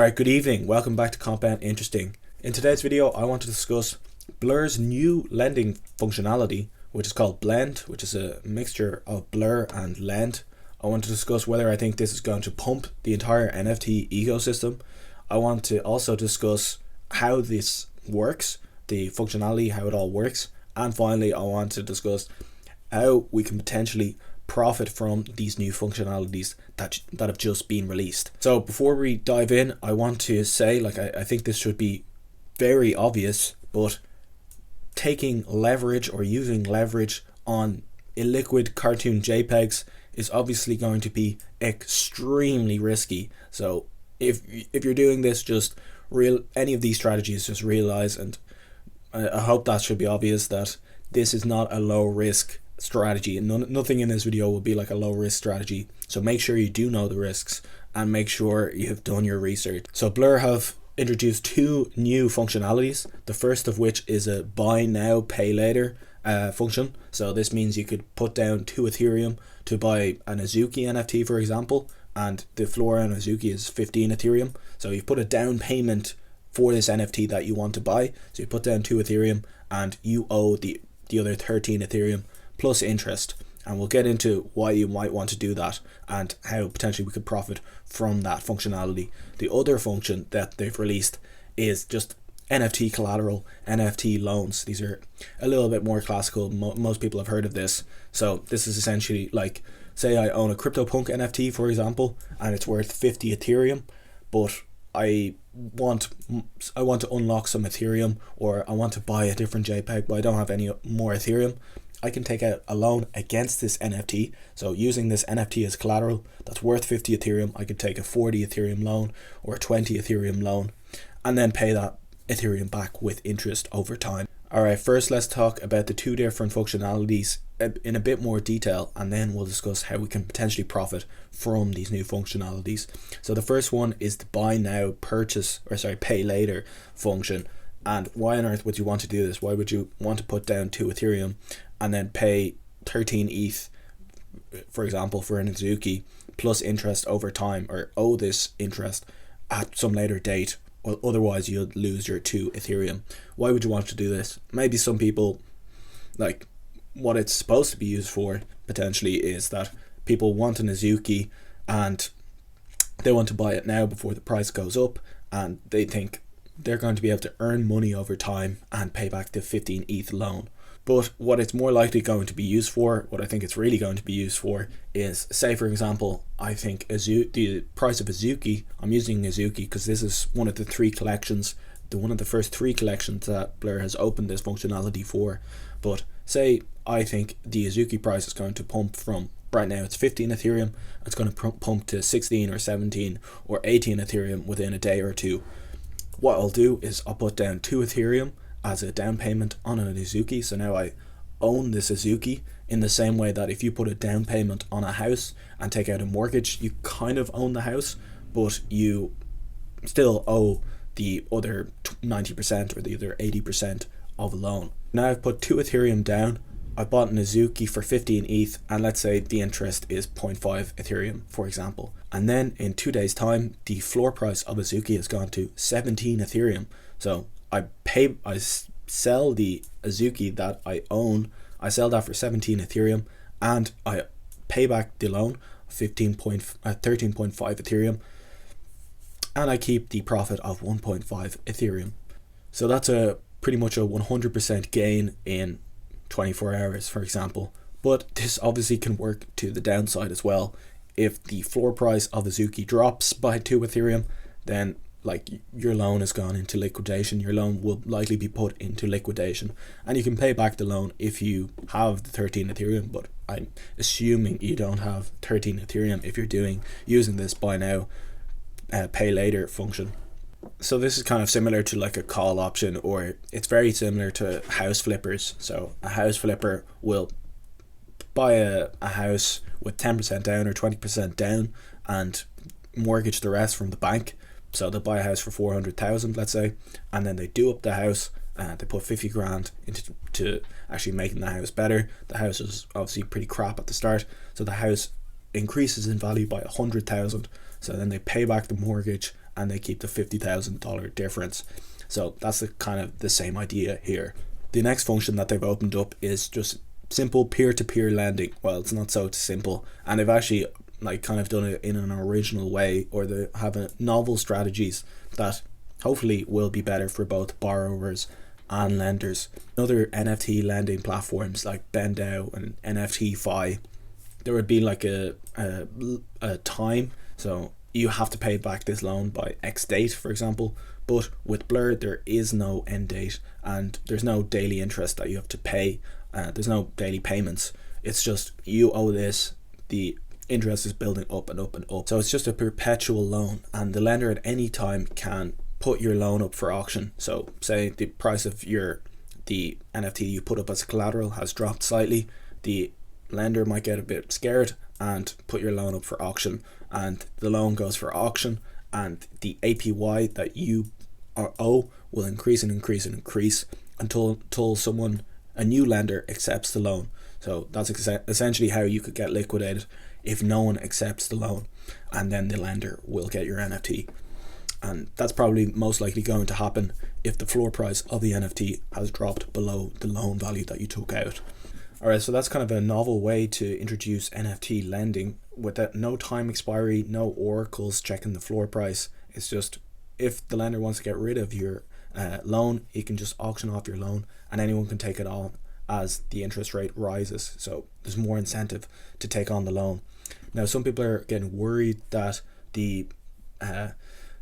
Alright, good evening. Welcome back to Compound Interesting. In today's video, I want to discuss Blur's new lending functionality, which is called Blend, which is a mixture of Blur and Lend. I want to discuss whether I think this is going to pump the entire NFT ecosystem. I want to also discuss how this works, the functionality, how it all works. And finally, I want to discuss how we can potentially profit from these new functionalities that have just been released. So before we dive in, I want to say, I think this should be very obvious, but taking leverage or using leverage on illiquid cartoon JPEGs is obviously going to be extremely risky. So if you're doing this, just any of these strategies, just realize, and I hope that should be obvious, that this is not a low risk strategy, and nothing in this video will be like a low risk strategy. So make sure you do know the risks and make sure you have done your research. So Blur have introduced two new functionalities, the first of which is a buy now pay later function. So this means you could put down 2 Ethereum to buy an Azuki NFT, for example, and the floor on Azuki is 15 Ethereum. So you've put a down payment for this NFT that you want to buy, so you put down 2 Ethereum and you owe the other 13 Ethereum plus interest, and we'll get into why you might want to do that and how potentially we could profit from that functionality. The other function that they've released is just NFT collateral, NFT loans. These are a little bit more classical. Most people have heard of this. So this is essentially like, say I own a CryptoPunk NFT, for example, and it's worth 50 Ethereum, but I want to unlock some Ethereum, or I want to buy a different JPEG, but I don't have any more Ethereum. I can take out a loan against this NFT. So using this NFT as collateral that's worth 50 Ethereum, I could take a 40 Ethereum loan or a 20 Ethereum loan and then pay that Ethereum back with interest over time. Alright, first let's talk about the two different functionalities in a bit more detail, and then we'll discuss how we can potentially profit from these new functionalities. So the first one is the buy now pay later function. And why on earth would you want to do this? Why would you want to put down 2 Ethereum and then pay 13 ETH, for example, for an Azuki plus interest over time, or owe this interest at some later date? Well, otherwise you'll lose your 2 Ethereum. Why would you want to do this? Maybe some people, like, what it's supposed to be used for potentially is that people want an Azuki and they want to buy it now before the price goes up, and they think they're going to be able to earn money over time and pay back the 15 ETH loan. But what it's more likely going to be used for, what I think it's really going to be used for, is, say for example, I think the price of Azuki, I'm using Azuki because this is one of the 3 collections, one of the first 3 collections that Blur has opened this functionality for. But say I think the Azuki price is going to pump from, right now it's 15 Ethereum, it's going to pump to 16 or 17 or 18 Ethereum within a day or two. What I'll do is I'll put down 2 Ethereum as a down payment on an Azuki. So now I own this Azuki, in the same way that if you put a down payment on a house and take out a mortgage, you kind of own the house, but you still owe the other 90% or the other 80% of a loan. Now I've put 2 Ethereum down, I bought an Azuki for 15 ETH, and let's say the interest is 0.5 Ethereum, for example. And then in 2 days time, the floor price of Azuki has gone to 17 Ethereum. So I sell the Azuki that I own, I sell that for 17 Ethereum, and I pay back the loan, 13.5 Ethereum, and I keep the profit of 1.5 Ethereum. So that's pretty much a 100% gain in 24 hours, for example. But this obviously can work to the downside as well. If the floor price of Azuki drops by 2 Ethereum, then like your loan has gone into liquidation. Your loan will likely be put into liquidation, and you can pay back the loan if you have the 13 Ethereum, but I'm assuming you don't have 13 Ethereum if you're using this buy now pay later function. So this is kind of similar to like a call option, or it's very similar to house flippers. So a house flipper will buy a house with 10% down or 20% down and mortgage the rest from the bank. So they'll buy a house for 400,000, let's say, and then they do up the house and they put 50 grand into actually making the house better. The house is obviously pretty crap at the start, so the house increases in value by 100,000. So then they pay back the mortgage and they keep the $50,000 difference. So that's the same idea here. The next function that they've opened up is just simple peer-to-peer lending. Well, it's not so simple, and they've actually done it in an original way, or they have novel strategies that hopefully will be better for both borrowers and lenders. Other NFT lending platforms like BendDAO and NFTFi, there would be like a time, so you have to pay back this loan by X date, for example. But with Blur, there is no end date, and there's no daily interest that you have to pay. There's no daily payments. It's just you owe this, the interest is building up and up and up. So it's just a perpetual loan, and the lender at any time can put your loan up for auction. So say the price of the NFT you put up as collateral has dropped slightly, the lender might get a bit scared and put your loan up for auction, and the loan goes for auction, and the APY that you owe will increase and increase and increase until a new lender accepts the loan. So that's essentially how you could get liquidated if no one accepts the loan, and then the lender will get your NFT. And that's probably most likely going to happen if the floor price of the NFT has dropped below the loan value that you took out. Alright, so that's kind of a novel way to introduce NFT lending with no time expiry, no oracles checking the floor price. It's just, if the lender wants to get rid of your loan, he can just auction off your loan, and anyone can take it on as the interest rate rises. So there's more incentive to take on the loan. Now, some people are getting worried that the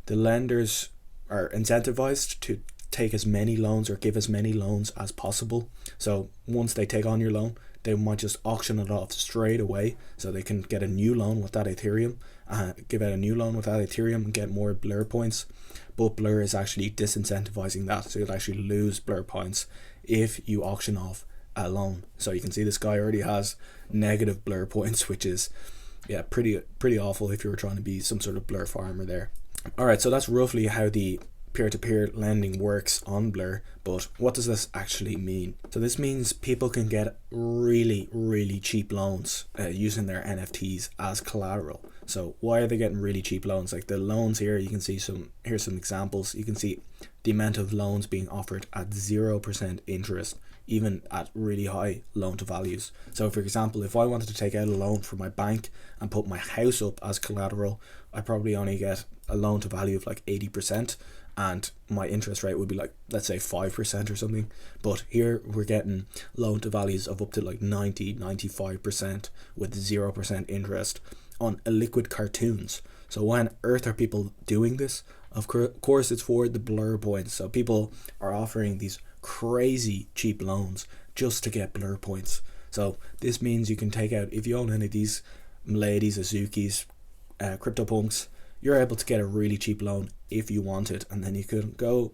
lenders are incentivized to take as many loans or give as many loans as possible. So once they take on your loan, they might just auction it off straight away, so they can get a new loan with that Ethereum, give out a new loan with that Ethereum and get more Blur points. But Blur is actually disincentivizing that, so you'll actually lose Blur points if you auction off a loan. So you can see this guy already has negative Blur points, which is pretty awful if you were trying to be some sort of Blur farmer there. Alright, so that's roughly how the peer-to-peer lending works on Blur, but what does this actually mean? So this means people can get really, really cheap loans using their NFTs as collateral. So why are they getting really cheap loans? Like the loans here, you can see here's some examples. You can see the amount of loans being offered at 0% interest, even at really high loan to values. So for example, if I wanted to take out a loan from my bank and put my house up as collateral, I probably only get a loan to value of like 80%, and my interest rate would be like, let's say 5% or something. But here we're getting loan to values of up to like 95% with 0% interest on illiquid cartoons. So why on earth are people doing this? Of course it's for the Blur points. So people are offering these crazy cheap loans just to get Blur points. So this means you can take out, if you own any of these miladies, azukis, CryptoPunks, you're able to get a really cheap loan if you want it, and then you could go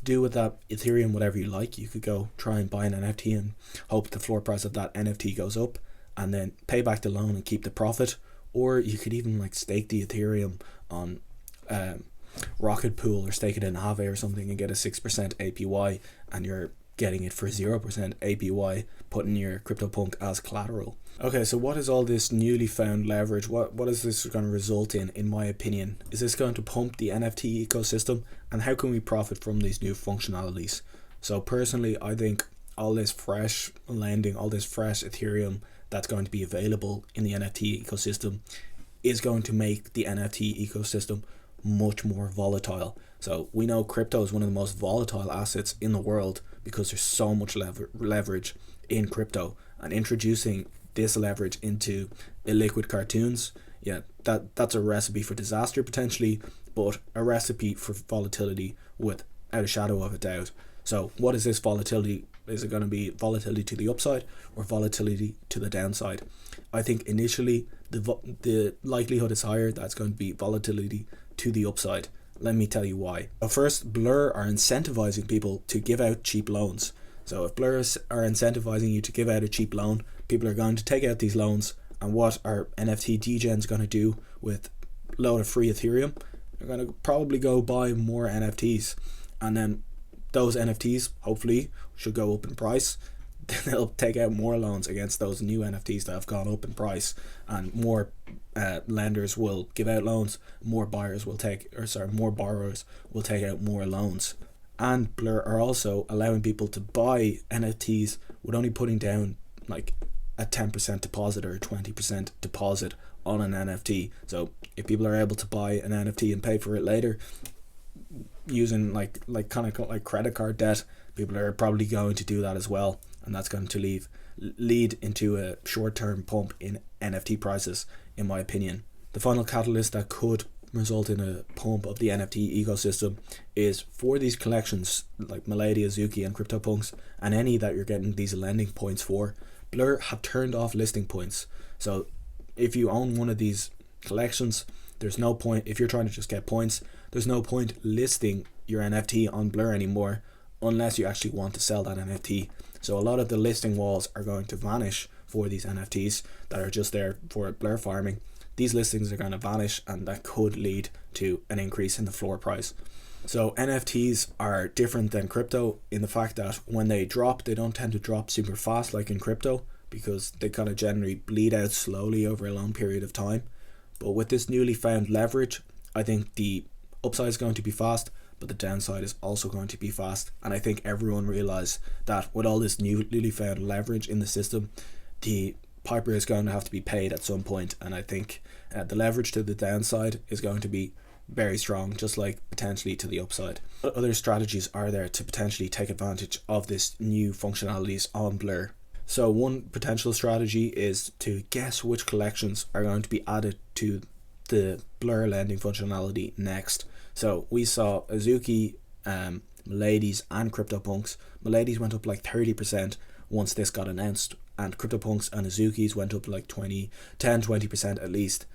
do with that Ethereum whatever you like. You could go try and buy an NFT and hope the floor price of that NFT goes up, and then pay back the loan and keep the profit. Or you could even like stake the Ethereum on Rocket Pool, or stake it in Aave or something and get a 6% APY, and you're getting it for 0% APY, putting your CryptoPunk as collateral. Okay, so what is all this newly found leverage? What is this going to result in my opinion? Is this going to pump the NFT ecosystem, and how can we profit from these new functionalities? So personally, I think all this fresh lending, all this fresh Ethereum that's going to be available in the NFT ecosystem is going to make the NFT ecosystem much more volatile. So we know crypto is one of the most volatile assets in the world because there's so much leverage in crypto, and introducing this leverage into illiquid cartoons, that's a recipe for disaster potentially, but a recipe for volatility without a shadow of a doubt. So what is this volatility? Is it going to be volatility to the upside or volatility to the downside? I think initially the likelihood is higher that's going to be volatility to the upside. Let me tell you why. First, Blur are incentivizing people to give out cheap loans. So if Blur are incentivizing you to give out a cheap loan, people are going to take out these loans, and what are NFT degens going to do with a load of free Ethereum? They're going to probably go buy more NFTs, and then those NFTs hopefully should go up in price. they'll take out more loans against those new NFTs that have gone up in price, and more lenders will give out loans, more borrowers will take out more loans. And Blur are also allowing people to buy NFTs with only putting down like a 10% deposit or a 20% deposit on an NFT. So if people are able to buy an NFT and pay for it later using like credit card debt, people are probably going to do that as well, and that's going to lead into a short-term pump in NFT prices, in my opinion. The final catalyst that could result in a pump of the NFT ecosystem is for these collections like Milady, Azuki and CryptoPunks, and any that you're getting these lending points for. Blur have turned off listing points. So if you own one of these collections, there's no point, if you're trying to just get points, there's no point listing your NFT on Blur anymore unless you actually want to sell that NFT. So a lot of the listing walls are going to vanish for these NFTs that are just there for Blur farming. These listings are going to vanish, and that could lead to an increase in the floor price. So NFTs are different than crypto in the fact that when they drop, they don't tend to drop super fast like in crypto, because they kind of generally bleed out slowly over a long period of time. But with this newly found leverage, I think the upside is going to be fast, but the downside is also going to be fast. And I think everyone realized that with all this newly found leverage in the system, the piper is going to have to be paid at some point. And I think the leverage to the downside is going to be very strong, just like potentially to the upside. What other strategies are there to potentially take advantage of this new functionalities on Blur? So one potential strategy is to guess which collections are going to be added to the Blur lending functionality next. So we saw Azuki, Miladies and CryptoPunks. Miladies went up like 30% once this got announced, and CryptoPunks and Azukis went up like 10-20% at least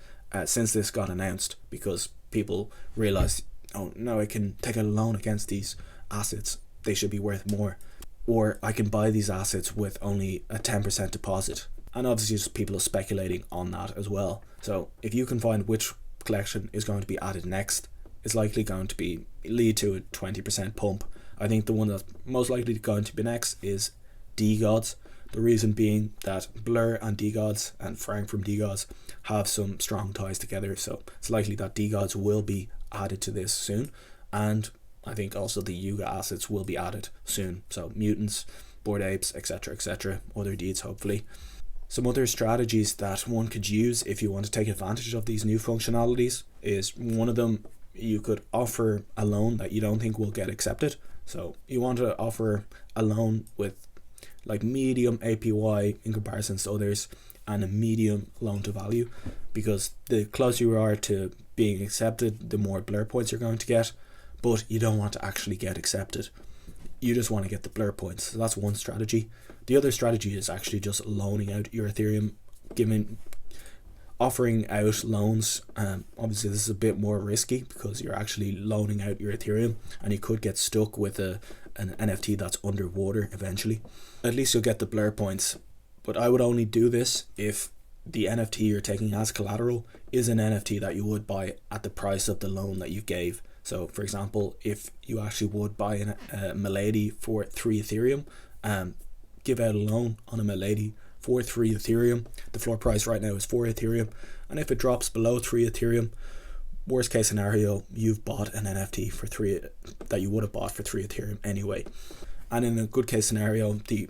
since this got announced, because people realized, oh no, I can take a loan against these assets, they should be worth more, or I can buy these assets with only a 10% deposit. And obviously just people are speculating on that as well. So if you can find which collection is going to be added next, it's likely going to lead to a 20% pump. I think the one that's most likely going to be next is DeGods. The reason being that Blur and DeGods and Frank from DeGods have some strong ties together, so it's likely that DeGods will be added to this soon. And I think also the Yuga assets will be added soon, so mutants, Bored Apes, etc., other deeds hopefully. Some other strategies that one could use if you want to take advantage of these new functionalities is, one of them, you could offer a loan that you don't think will get accepted. So you want to offer a loan with like medium APY in comparison to others and a medium loan to value, because the closer you are to being accepted, the more Blur points you're going to get, but you don't want to actually get accepted. You just want to get the Blur points. So that's one strategy. The other strategy is actually just loaning out your Ethereum, offering out loans. Obviously this is a bit more risky because you're actually loaning out your Ethereum and you could get stuck with an NFT that's underwater eventually. At least you'll get the Blur points, but I would only do this if the NFT you're taking as collateral is an NFT that you would buy at the price of the loan that you gave. So for example, if you actually would buy a Milady for 3 Ethereum, give out a loan on a Milady for 3 Ethereum. The floor price right now is 4 Ethereum, and if it drops below 3 Ethereum, worst case scenario, you've bought an NFT for 3 that you would have bought for 3 Ethereum anyway. And in a good case scenario, the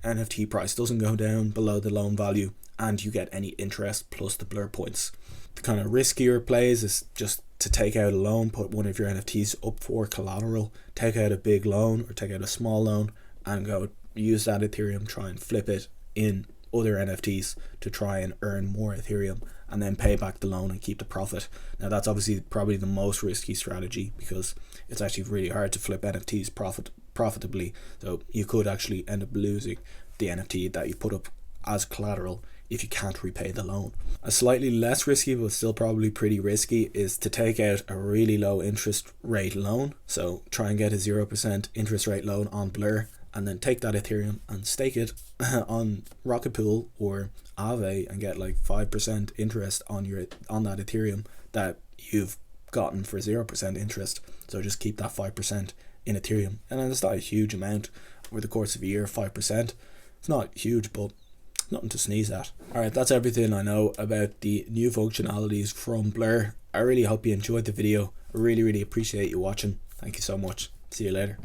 NFT price doesn't go down below the loan value and you get any interest plus the Blur points. The kind of riskier plays is just to take out a loan, put one of your NFTs up for collateral, take out a big loan or take out a small loan and go use that Ethereum, try and flip it in other NFTs to try and earn more Ethereum and then pay back the loan and keep the profit. Now that's obviously probably the most risky strategy because it's actually really hard to flip NFTs profitably, so you could actually end up losing the NFT that you put up as collateral if you can't repay the loan. A slightly less risky but still probably pretty risky is to take out a really low interest rate loan. So try and get a 0% interest rate loan on Blur and then take that Ethereum and stake it on Rocket Pool or Aave and get like 5% interest on that Ethereum that you've gotten for 0% interest. So just keep that 5% in Ethereum, and then it's not a huge amount over the course of a year. 5% It's not huge, but nothing to sneeze at. Alright, that's everything I know about the new functionalities from Blur. I really hope you enjoyed the video. I really appreciate you watching. Thank you so much. See you later.